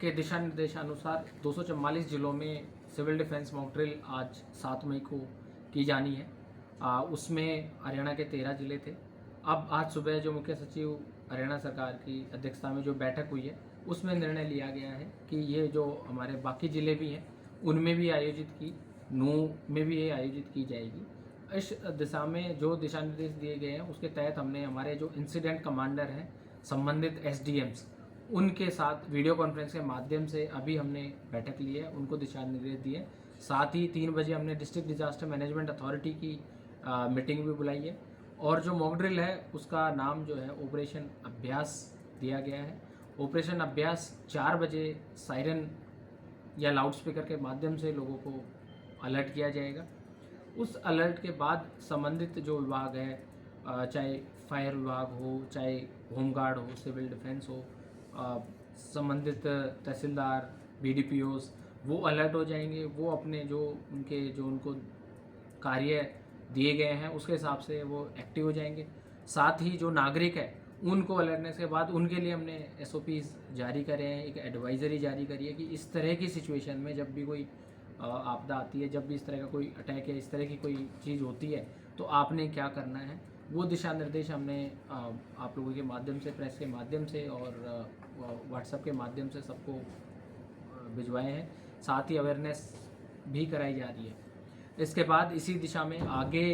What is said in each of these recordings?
के दिशा निर्देशानुसार 244 जिलों में सिविल डिफेंस मॉक ड्रिल आज 7 मई को की जानी है। उसमें हरियाणा के 13 जिले थे। अब आज सुबह जो मुख्य सचिव हरियाणा सरकार की अध्यक्षता में जो बैठक हुई है उसमें निर्णय लिया गया है कि ये जो हमारे बाकी ज़िले भी हैं उनमें भी आयोजित की, नूह में भी ये आयोजित की जाएगी। इस दिशा में जो दिशा निर्देश दिए गए हैं उसके तहत हमने हमारे जो इंसिडेंट कमांडर हैं, संबंधित एसडीएम्स, उनके साथ वीडियो कॉन्फ्रेंस के माध्यम से अभी हमने बैठक ली है, उनको दिशा निर्देश दिए। साथ ही 3 बजे हमने डिस्ट्रिक्ट डिजास्टर मैनेजमेंट अथॉरिटी की मीटिंग भी बुलाई है और जो मॉक ड्रिल है उसका नाम जो है ऑपरेशन अभ्यास दिया गया है। ऑपरेशन अभ्यास 4 बजे सायरन या लाउडस्पीकर के माध्यम से लोगों को अलर्ट किया जाएगा। उस अलर्ट के बाद संबंधित जो विभाग है, चाहे फायर विभाग हो, चाहे होमगार्ड हो, सिविल डिफेंस हो, संबंधित तहसीलदार, बीडीपीओस, वो अलर्ट हो जाएंगे। वो अपने जो उनको कार्य दिए गए हैं उसके हिसाब से वो एक्टिव हो जाएंगे। साथ ही जो नागरिक है उनको अलर्टनेस के बाद उनके लिए हमने एसओपीज जारी करे हैं, एक एडवाइजरी जारी करी है कि इस तरह की सिचुएशन में जब भी कोई आपदा आती है, जब भी इस तरह का कोई अटैक है, इस तरह की कोई चीज़ होती है तो आपने क्या करना है। वो दिशा निर्देश हमने आप लोगों के माध्यम से, प्रेस के माध्यम से और व्हाट्सएप के माध्यम से सबको भिजवाए हैं। साथ ही अवेयरनेस भी कराई जा रही है। इसके बाद इसी दिशा में आगे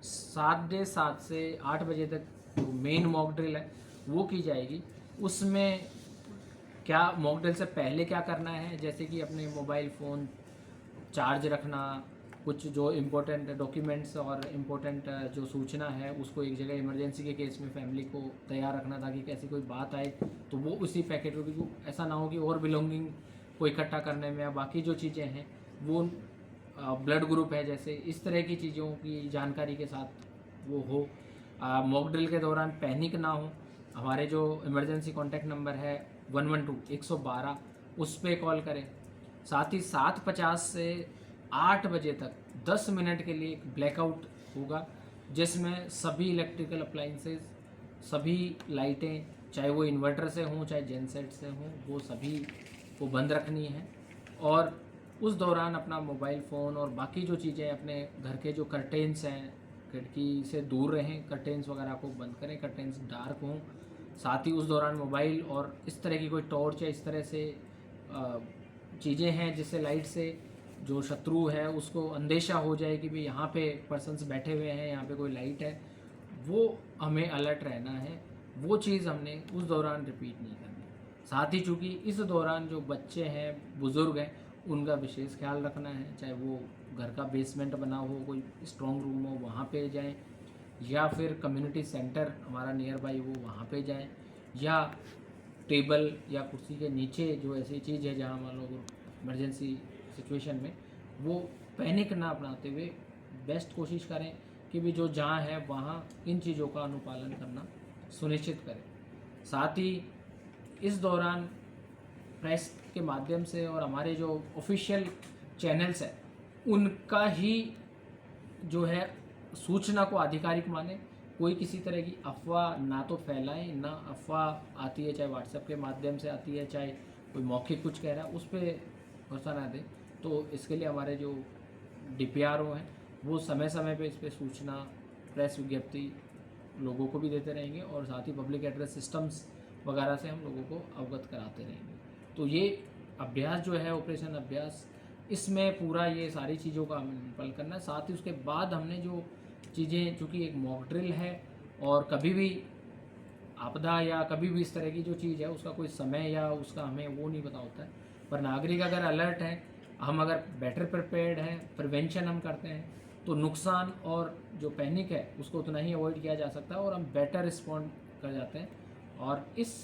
7:30 से 8 बजे तक जो मेन मॉक ड्रिल है वो की जाएगी। उसमें क्या मॉक ड्रिल से पहले क्या करना है, जैसे कि अपने मोबाइल फ़ोन चार्ज रखना, कुछ जो इम्पोर्टेंट डॉक्यूमेंट्स और इम्पोर्टेंट जो सूचना है उसको एक जगह इमरजेंसी के केस में फैमिली को तैयार रखना ताकि कैसी कोई बात आए तो वो उसी पैकेट में, ऐसा ना हो कि और बिलोंगिंग को इकट्ठा करने में या बाकी जो चीज़ें हैं वो ब्लड ग्रुप है, जैसे इस तरह की चीज़ों की जानकारी के साथ वो हो। मॉक ड्रिल के दौरान पैनिक ना हो। हमारे जो इमरजेंसी कॉन्टैक्ट नंबर है 112 112 उस पर कॉल करें। साथ ही 7:50 से 8 बजे तक 10 मिनट के लिए एक ब्लैकआउट होगा जिसमें सभी इलेक्ट्रिकल अप्लाइंसेस, सभी लाइटें, चाहे वो इन्वर्टर से हों चाहे जेनसेट से हों, वो सभी को बंद रखनी है। और उस दौरान अपना मोबाइल फ़ोन और बाकी जो चीज़ें, अपने घर के जो कर्टेन्स हैं, खिड़की से दूर रहें, कर्टेन्स वगैरह को बंद करें, कर्टेन्स डार्क हों। साथ ही उस दौरान मोबाइल और इस तरह की कोई टॉर्च या इस तरह से चीज़ें हैं जिससे लाइट से जो शत्रु है उसको अंदेशा हो जाए कि भाई यहाँ पे पर्सन्स बैठे हुए हैं, यहाँ पे कोई लाइट है, वो हमें अलर्ट रहना है। वो चीज़ हमने उस दौरान रिपीट नहीं करनी। साथ ही चूँकि इस दौरान जो बच्चे हैं, बुज़ुर्ग हैं, उनका विशेष ख्याल रखना है। चाहे वो घर का बेसमेंट बना हो, कोई स्ट्रॉन्ग रूम हो, वहाँ पे जाएं, या फिर कम्युनिटी सेंटर हमारा नियर बाई वो वहाँ पे जाएं, या टेबल या कुर्सी के नीचे जो ऐसी चीज़ है जहाँ मान लो इमरजेंसी सिचुएशन में वो पैनिक ना अपनाते हुए बेस्ट कोशिश करें कि भी जो जहाँ है वहाँ इन चीज़ों का अनुपालन करना सुनिश्चित करें। साथ ही इस दौरान प्रेस के माध्यम से और हमारे जो ऑफिशियल चैनल्स हैं उनका ही जो है सूचना को आधिकारिक माने। कोई किसी तरह की अफवाह ना तो फैलाएं, ना अफवाह आती है चाहे व्हाट्सएप के माध्यम से आती है, चाहे कोई मौखिक कुछ कह रहा है उस पर भरोसा ना दें। तो इसके लिए हमारे जो DPRO हैं वो समय समय पे इस पर सूचना, प्रेस विज्ञप्ति लोगों को भी देते रहेंगे और साथ ही पब्लिक एड्रेस सिस्टम्स वगैरह से हम लोगों को अवगत कराते रहेंगे। तो ये अभ्यास जो है, ऑपरेशन अभ्यास, इसमें पूरा ये सारी चीज़ों का हमें पल करना है। साथ ही उसके बाद हमने जो चीज़ें, चूँकि एक मॉक ड्रिल है और कभी भी आपदा या कभी भी इस तरह की जो चीज़ है उसका कोई समय या उसका हमें वो नहीं पता होता है, पर नागरिक अगर अलर्ट है, हम अगर बेटर प्रिपेयर्ड हैं, प्रिवेंशन हम करते हैं तो नुकसान और जो पैनिक है उसको उतना ही अवॉइड किया जा सकता है और हम बेटर रिस्पॉन्ड कर जाते हैं। और इस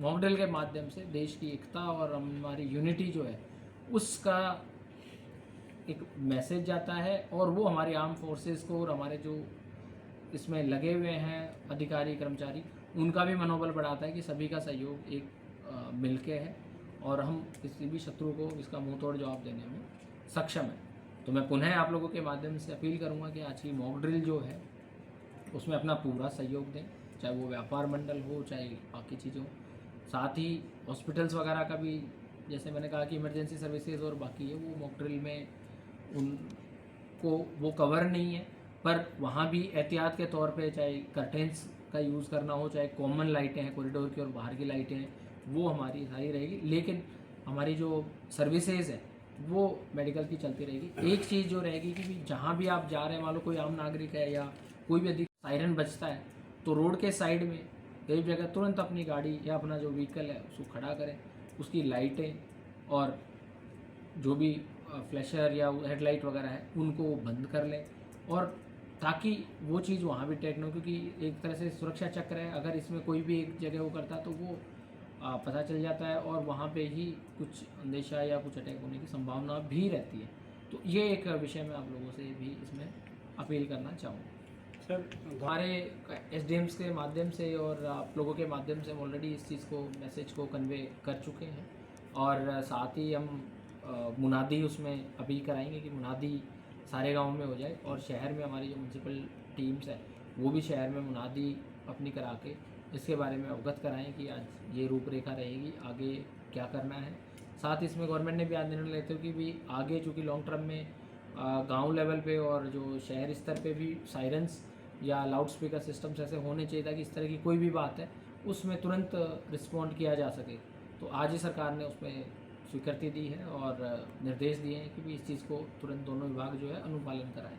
मॉक ड्रिल के माध्यम से देश की एकता और हमारी यूनिटी जो है उसका एक मैसेज जाता है और वो हमारे आर्म फोर्सेस को और हमारे जो इसमें लगे हुए हैं अधिकारी कर्मचारी उनका भी मनोबल बढ़ाता है कि सभी का सहयोग एक मिलके है और हम किसी भी शत्रु को इसका मुंह तोड़ जवाब देने में सक्षम है। तो मैं पुनः आप लोगों के माध्यम से अपील करूंगा कि आज की मॉक ड्रिल जो है उसमें अपना पूरा सहयोग दें, चाहे वो व्यापार मंडल हो चाहे बाकी चीज़ों। साथ ही हॉस्पिटल्स वगैरह का भी, जैसे मैंने कहा कि इमरजेंसी सर्विसेज और बाकी है, वो मॉक ड्रिल में उनको वो कवर नहीं है, पर वहाँ भी एहतियात के तौर पे चाहे कर्टेंस का यूज़ करना हो, चाहे कॉमन लाइटें हैं कॉरिडोर की और बाहर की लाइटें हैं, वो हमारी सारी रहेगी। लेकिन हमारी जो सर्विसेज है वो मेडिकल की चलती रहेगी। एक चीज़ जो रहेगी कि जहाँ भी आप जा रहे हैं, मान लो कोई आम नागरिक है या कोई भी अधिक सायरन बजता है, तो रोड के साइड में कई जगह तुरंत अपनी गाड़ी या अपना जो व्हीकल है उसको खड़ा करें, उसकी लाइटें और जो भी फ्लैशर या हेडलाइट वगैरह है उनको बंद कर लें, और ताकि वो चीज़ वहाँ भी टैग न हो, क्योंकि एक तरह से सुरक्षा चक्र है, अगर इसमें कोई भी एक जगह वो करता है तो वो पता चल जाता है और वहाँ पे ही कुछ अंदेशा या कुछ अटैक होने की संभावना भी रहती है। तो ये एक विषय मैं आप लोगों से भी इसमें अपील करना चाहूँगा। सर हमारे एसडीएम्स के माध्यम से और आप लोगों के माध्यम से हम ऑलरेडी इस चीज़ को, मैसेज को कन्वे कर चुके हैं, और साथ ही हम मुनादी उसमें अपील कराएंगे कि मुनादी सारे गाँव में हो जाए, और शहर में हमारी जो म्यूनसिपल टीम्स हैं वो भी शहर में मुनादी अपनी करा के इसके बारे में अवगत कराएं कि आज ये रूपरेखा रहेगी, आगे क्या करना है। साथ ही इसमें गवर्नमेंट ने भी आज निर्णय लेते हो कि भी आगे चूँकि लॉन्ग टर्म में गांव लेवल पे और जो शहर स्तर पे भी सायरन्स या लाउड स्पीकर सिस्टम्स ऐसे होने चाहिए ताकि इस तरह की कोई भी बात है उसमें तुरंत रिस्पॉन्ड किया जा सके। तो आज ही सरकार ने उसमें स्वीकृति दी है और निर्देश दिए हैं कि भी इस चीज़ को तुरंत दोनों विभाग जो है अनुपालन कराएं।